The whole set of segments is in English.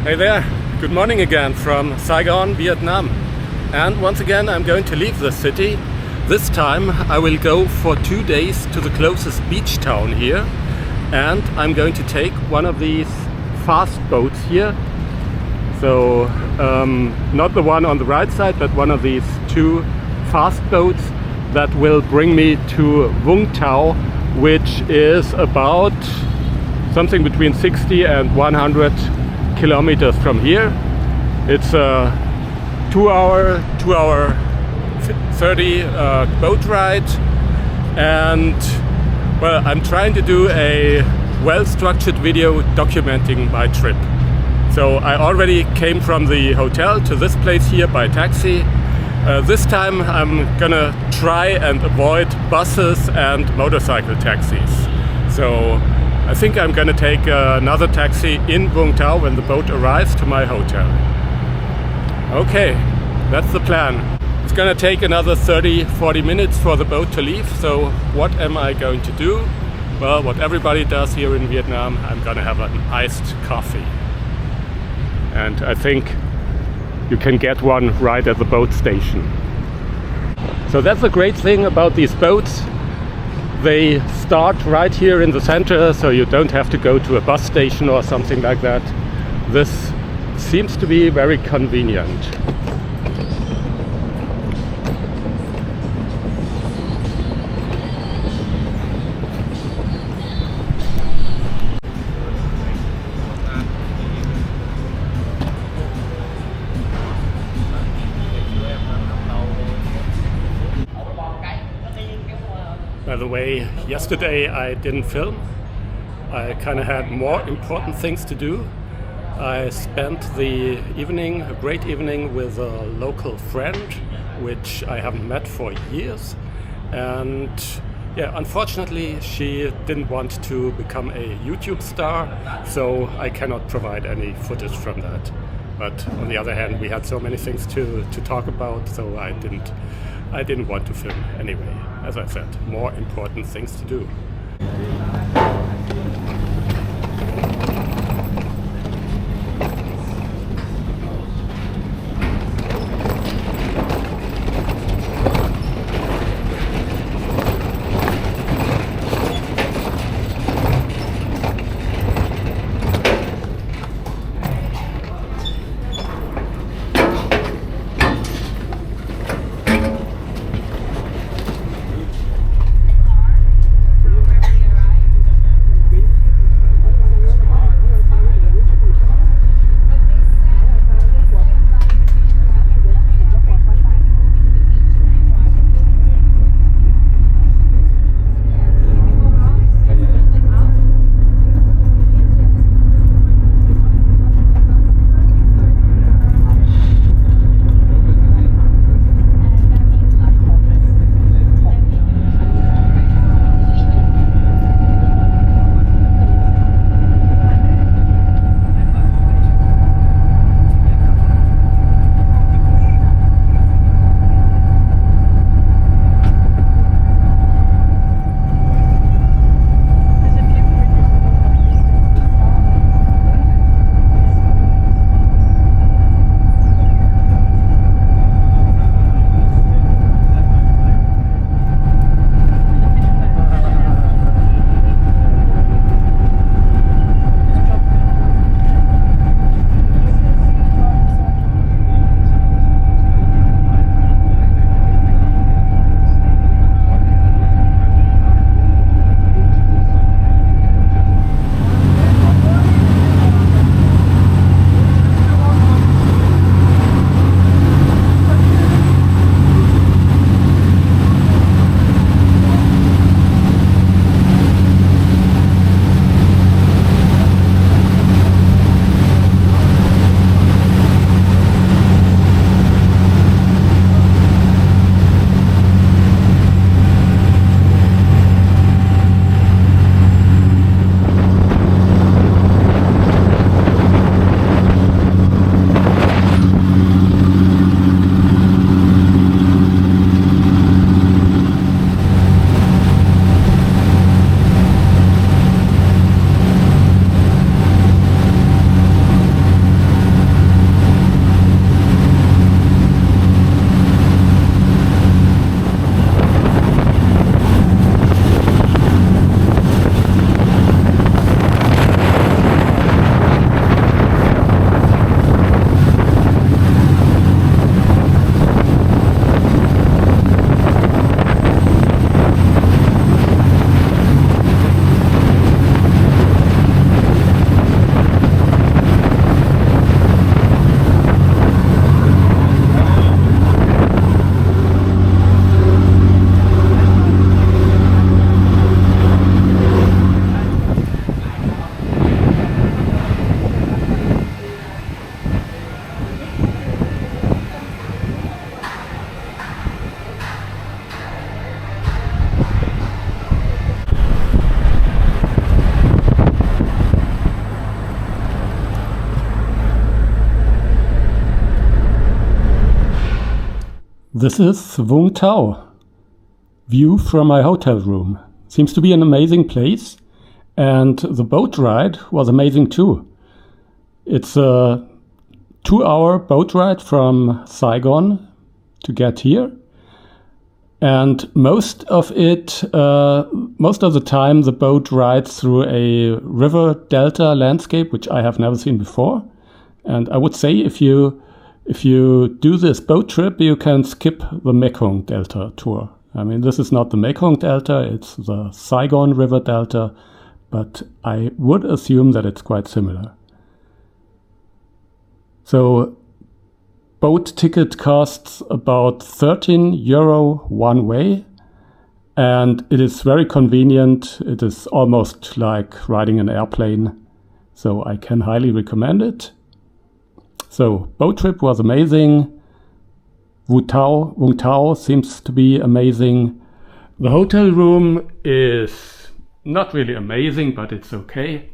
Hey there, good morning again from Saigon, Vietnam. And once again I'm going to leave the city. This time I will go for 2 days to the closest beach town here, and I'm going to take one of these fast boats here. So not the one on the right side, but one of these 2 fast boats that will bring me to Vung Tau, which is about something between 60 and 100 kilometers from here. It's a 2 hour 30 boat ride, and well, I'm trying to do a well-structured video documenting my trip. So I already came from the hotel to this place here by taxi. This time I'm gonna try and avoid buses and motorcycle taxis. So I think I'm gonna take another taxi in Vung Tau when the boat arrives to my hotel. Okay, that's the plan. It's gonna take another 30-40 minutes for the boat to leave. So what am I going to do? Well, what everybody does here in Vietnam, I'm gonna have an iced coffee. And I think you can get one right at the boat station. So that's the great thing about these boats. They start right here in the center, so you don't have to go to a bus station or something like that. This seems to be very convenient. By the way, yesterday I didn't film. I kind of had more important things to do. I spent the evening, a great evening, with a local friend, which I haven't met for years. And yeah, unfortunately, she didn't want to become a YouTube star, so I cannot provide any footage from that. But on the other hand, we had so many things to talk about, so I didn't want to film anyway. As I said, more important things to do. This is Vung Tau, view from my hotel room. Seems to be an amazing place, and the boat ride was amazing too. It's a 2-hour boat ride from Saigon to get here, and most of the time the boat rides through a river delta landscape, which I have never seen before. And I would say if you do this boat trip, you can skip the Mekong Delta tour. I mean, this is not the Mekong Delta, it's the Saigon River Delta, but I would assume that it's quite similar. So, boat ticket costs about €13 one way, and it is very convenient. It is almost like riding an airplane, so I can highly recommend it. So, boat trip was amazing. Vung Tau seems to be amazing. The hotel room is not really amazing, but it's okay.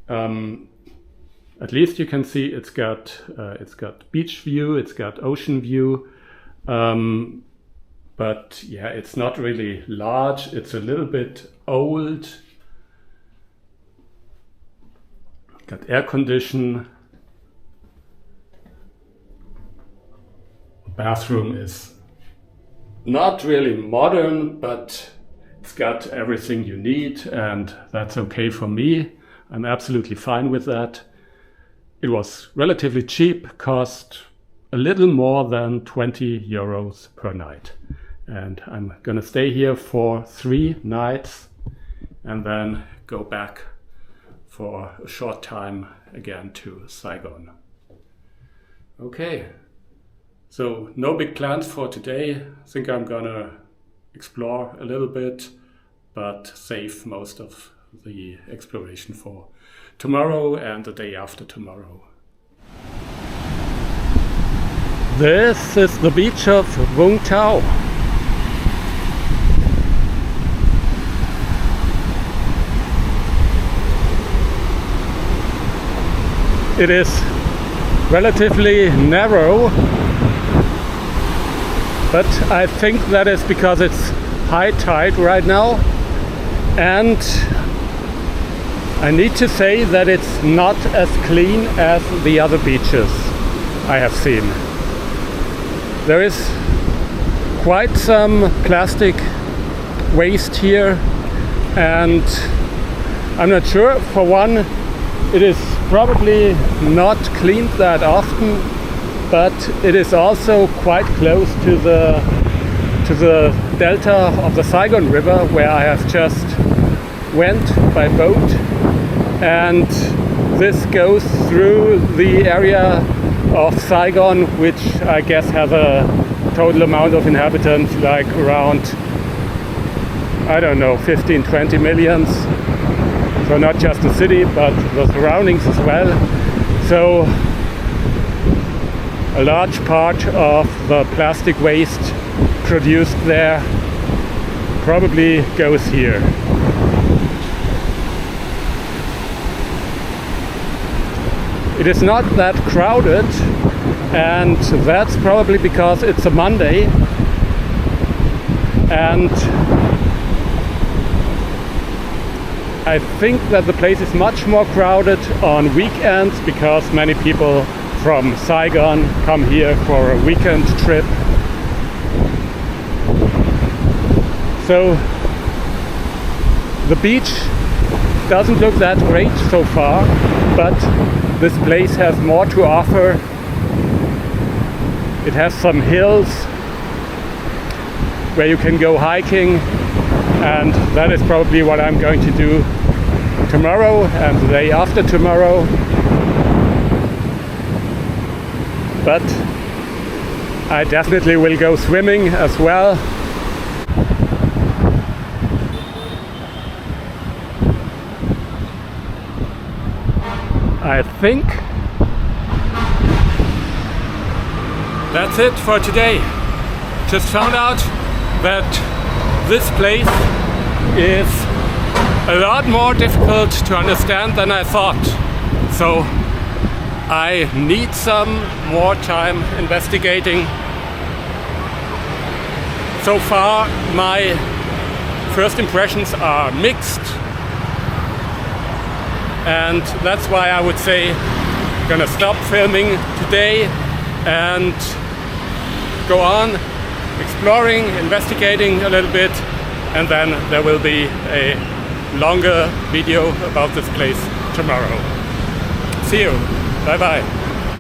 At least you can see it's got beach view, it's got ocean view. But yeah, it's not really large. It's a little bit old. Got air condition. Bathroom is not really modern, but it's got everything you need, and that's okay for me. I'm absolutely fine with that. It was relatively cheap, cost a little more than €20 per night. And I'm gonna stay here for 3 nights and then go back for a short time again to Saigon. Okay. So no big plans for today. I think I'm gonna explore a little bit, but save most of the exploration for tomorrow and the day after tomorrow. This is the beach of Vung Tau. It is relatively narrow, but I think that is because it's high tide right now, and I need to say that it's not as clean as the other beaches I have seen. There is quite some plastic waste here, and I'm not sure. For one, it is probably not cleaned that often, but it is also quite close to the delta of the Saigon River, where I have just went by boat, and this goes through the area of Saigon, which I guess has a total amount of inhabitants like around, I don't know, 15-20 millions. So not just the city, but the surroundings as well. So a large part of the plastic waste produced there probably goes here. It is not that crowded, and that's probably because it's a Monday, and I think that the place is much more crowded on weekends because many people from Saigon come here for a weekend trip. So the beach doesn't look that great so far, but this place has more to offer. It has some hills where you can go hiking, and that is probably what I'm going to do tomorrow and the day after tomorrow. But I definitely will go swimming as well. I think that's it for today. Just found out that this place is a lot more difficult to understand than I thought. So I need some more time investigating So far my first impressions are mixed, and that's why I would say I'm gonna stop filming today and go on exploring, investigating a little bit, and then there will be a longer video about this place tomorrow. See you. Bye bye.